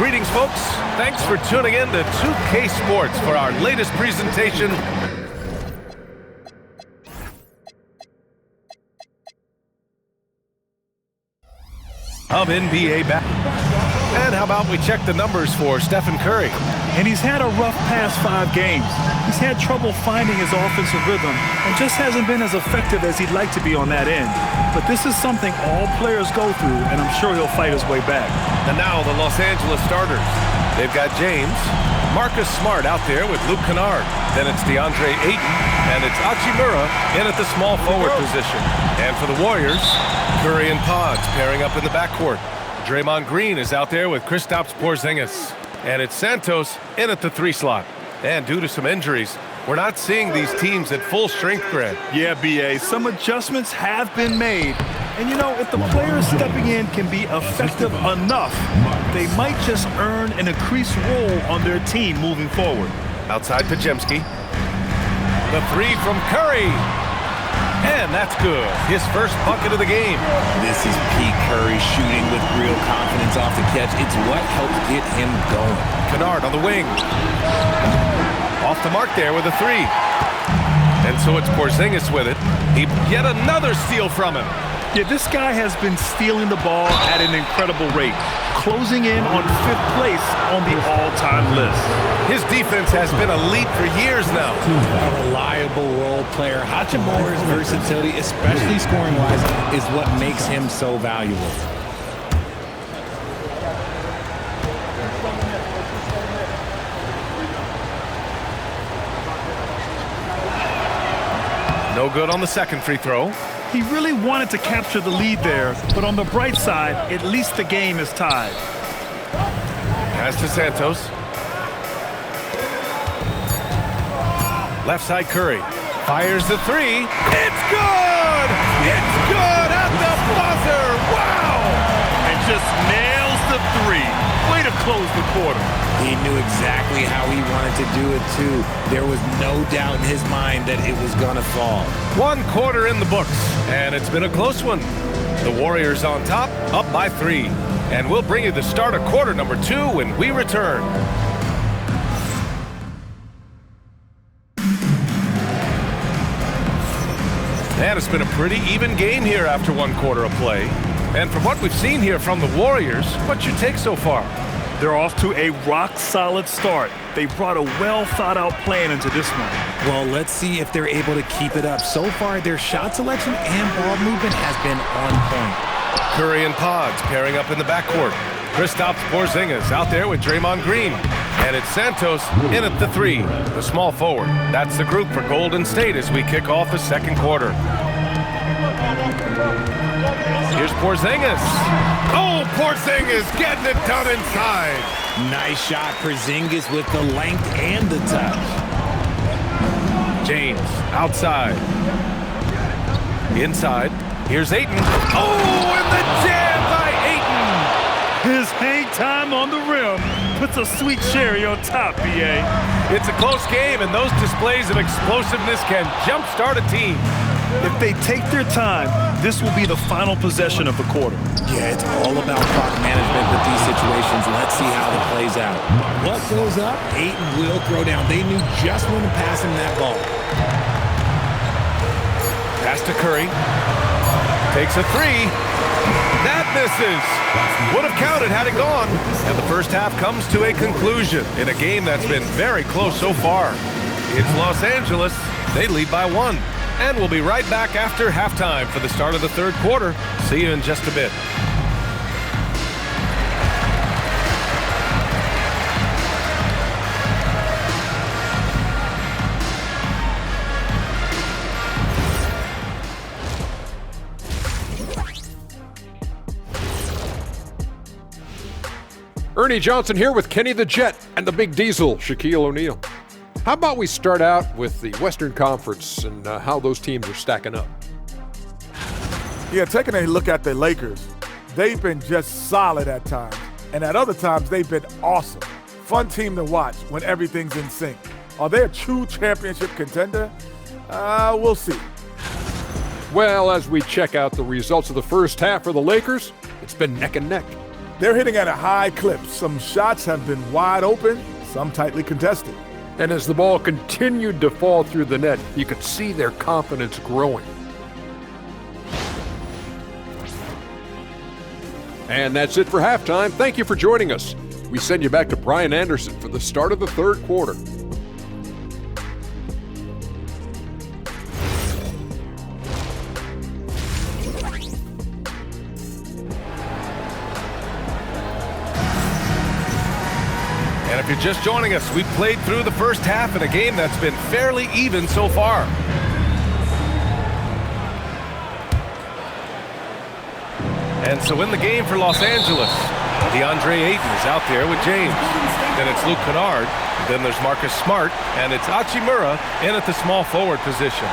Greetings, folks. Thanks for tuning in to 2K Sports for our latest presentation of NBA basketball. And how about we check the numbers for Stephen Curry? And he's had a rough past 5 games. He's had trouble finding his offensive rhythm and just hasn't been as effective as he'd like to be on that end. But this is something all players go through, and I'm sure he'll fight his way back. And now the Los Angeles starters. They've got James, Marcus Smart out there with Luke Kennard. Then it's DeAndre Ayton, and it's Hachimura in at the small forward position. And for the Warriors, Curry and Pods pairing up in the backcourt. Draymond Green is out there with Kristaps Porzingis. And it's Santos in at the 3 slot. And due to some injuries, we're not seeing these teams at full strength, Grant. Yeah, B.A., some adjustments have been made. And you know, if the players stepping in can be effective enough, they might just earn an increased role on their team moving forward. Outside Podziemski. The 3 from Curry. And that's good. His first bucket of the game. This is peak Curry shooting with real confidence off the catch. It's what helps get him going. Kennard on the wing. Off the mark there with a 3. And so it's Porzingis with it. Yet another steal from him. Yeah, this guy has been stealing the ball at an incredible rate, closing in on 5th place on the all-time list. His defense has been elite for years now. A reliable role player. Hachimura's versatility, especially scoring-wise, is what makes him so valuable. No good on the second free throw. He really wanted to capture the lead there, but on the bright side, at least the game is tied. Pass to Santos. Left side Curry. Fires the 3. It's good! It's good at the buzzer! Wow! And just nails the 3. Way to close the quarter. He knew exactly how he wanted to do it, too. There was no doubt in his mind that it was going to fall. 1 quarter in the books, and it's been a close one. The Warriors on top, up by 3. And we'll bring you the start of quarter number 2 when we return. And it's been a pretty even game here after 1 quarter of play. And from what we've seen here from the Warriors, what's your take so far? They're off to a rock-solid start. They brought a well-thought-out plan into this one. Well, let's see if they're able to keep it up. So far, their shot selection and ball movement has been on point. Curry and Pods pairing up in the backcourt. Kristaps Porzingis out there with Draymond Green. And it's Santos in at the 3, the small forward. That's the group for Golden State as we kick off the second quarter. Here's Porzingis. Oh, Porzingis getting it done inside. Nice shot, Porzingis with the length and the touch. James outside. Inside. Here's Ayton. Oh, and the jam by Ayton. His hang time on the rim puts a sweet cherry on top, B.A. It's a close game, and those displays of explosiveness can jumpstart a team. If they take their time, this will be the final possession of the quarter. Yeah, it's all about clock management with these situations. Let's see how it plays out. What goes up, Ayton will throw down. They knew just when to pass him that ball. Pass to Curry. Takes a 3. That misses. Would have counted had it gone. And the first half comes to a conclusion in a game that's been very close so far. It's Los Angeles. They lead by 1. And we'll be right back after halftime for the start of the third quarter. See you in just a bit. Ernie Johnson here with Kenny the Jet and the Big Diesel, Shaquille O'Neal. How about we start out with the Western Conference and how those teams are stacking up? Yeah, taking a look at the Lakers, they've been just solid at times. And at other times, they've been awesome. Fun team to watch when everything's in sync. Are they a true championship contender? We'll see. Well, as we check out the results of the first half for the Lakers, it's been neck and neck. They're hitting at a high clip. Some shots have been wide open, some tightly contested. And as the ball continued to fall through the net, you could see their confidence growing. And that's it for halftime. Thank you for joining us. We send you back to Brian Anderson for the start of the third quarter. And if you're just joining us, we played through the first half in a game that's been fairly even so far. And so in the game for Los Angeles, DeAndre Ayton is out there with James. Then it's Luke Kennard. Then there's Marcus Smart. And it's Hachimura in at the small forward position.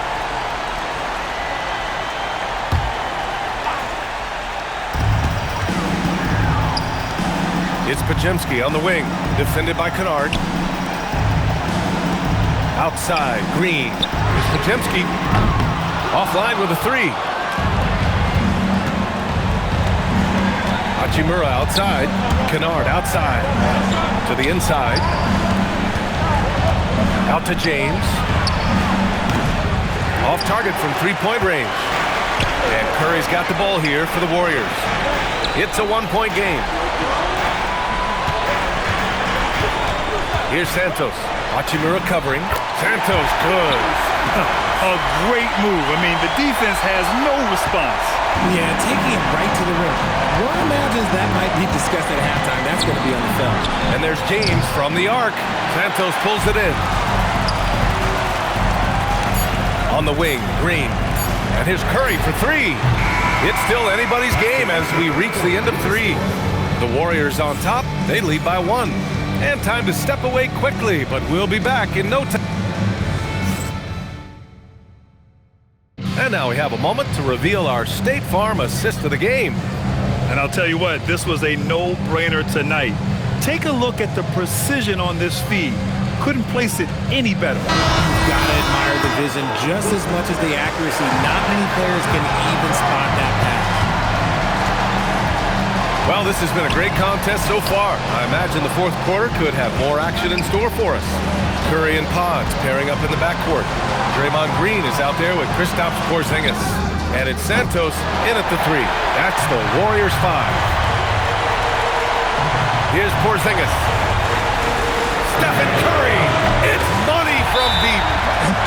It's Podziemski on the wing, defended by Kennard. Outside, Green. It's Podziemski. Offline with a three. Hachimura outside. Kennard outside. To the inside. Out to James. Off target from three-point range. And Curry's got the ball here for the Warriors. It's a one-point game. Here's Santos. Hachimura covering. Santos, good. A great move. I mean, the defense has no response. Yeah, taking it right to the rim. One imagines that might be discussed at halftime. That's going to be on the film. And there's James from the arc. Santos pulls it in. On the wing, Green. And here's Curry for three. It's still anybody's game as we reach the end of three. The Warriors on top. They lead by one. And time to step away quickly, but we'll be back in no time. And now we have a moment to reveal our State Farm assist of the game. And I'll tell you what, this was a no-brainer tonight. Take a look at the precision on this feed. Couldn't place it any better. Gotta admire the vision just as much as the accuracy. Not many players can even spot that pass. Well, this has been a great contest so far. I imagine the fourth quarter could have more action in store for us. Curry and Pods pairing up in the backcourt. Draymond Green is out there with Kristaps Porzingis. And it's Santos in at the three. That's the Warriors 5. Here's Porzingis. Stephen Curry. It's money from deep.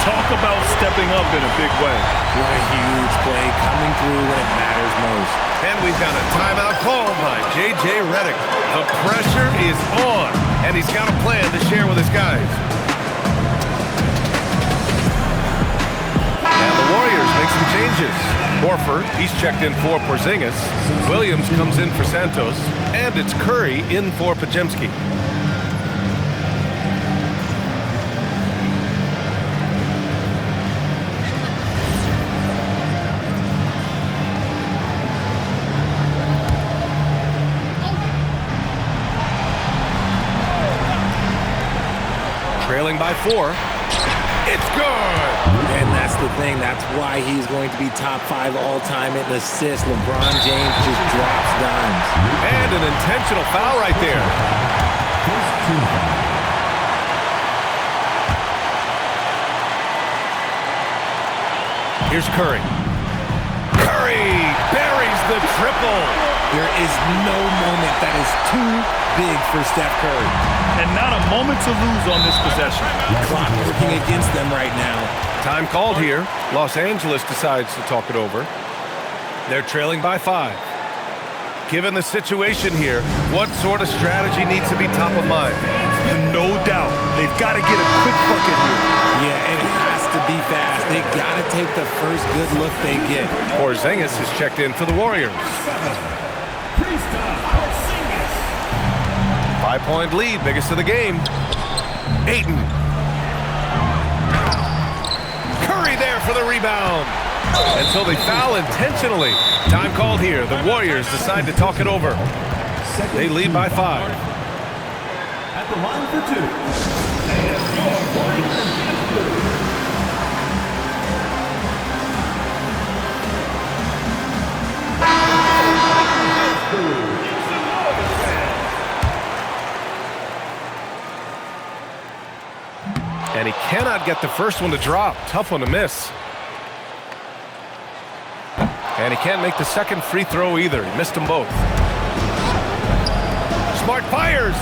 Talk about stepping up in a big way. What a huge play coming through when it matters most. And we've got a timeout called by J.J. Redick. The pressure is on, and he's got a plan to share with his guys. And the Warriors make some changes. Horford, he's checked in for Porzingis. Williams comes in for Santos. And it's Curry in for Podziemski. Trailing by 4. It's good! And that's the thing. That's why he's going to be top 5 all-time in assists. LeBron James just drops dimes. And an intentional foul right there. Here's Curry. Curry buries the triple. There is no moment that is too big for Steph Curry. And not a moment to lose on this possession. Clock working against them right now. Time called here. Los Angeles decides to talk it over. They're trailing by 5. Given the situation here, what sort of strategy needs to be top of mind? No doubt. They've got to get a quick bucket here. Yeah, and it has to be fast. They got to take the first good look they get. Porzingis is checked in for the Warriors. 5-point lead, biggest of the game. Ayton. Curry there for the rebound. And so they foul intentionally. Time called here. The Warriors decide to talk it over. They lead by 5. At the line for 2. not get the first one to drop. Tough one to miss. And he can't make the second free throw either. He missed them both. Smart fires.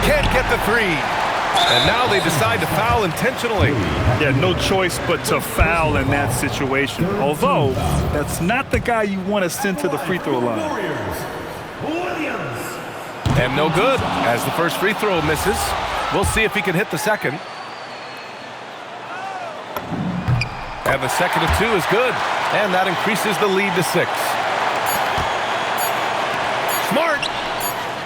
Can't get the three. And now they decide to foul intentionally. Yeah, no choice but to foul in that situation. Although, that's not the guy you want to send to the free throw line. And no good as the first free throw misses. We'll see if he can hit the second. And the second of two is good. And that increases the lead to 6. Smart.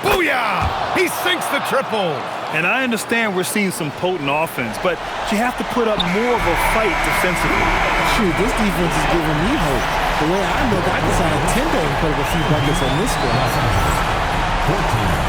Booyah! He sinks the triple. And I understand we're seeing some potent offense, but you have to put up more of a fight defensively. Shoot, this defense is giving me hope. The way I look, I can sign a 10 and put up a few buckets on this squad.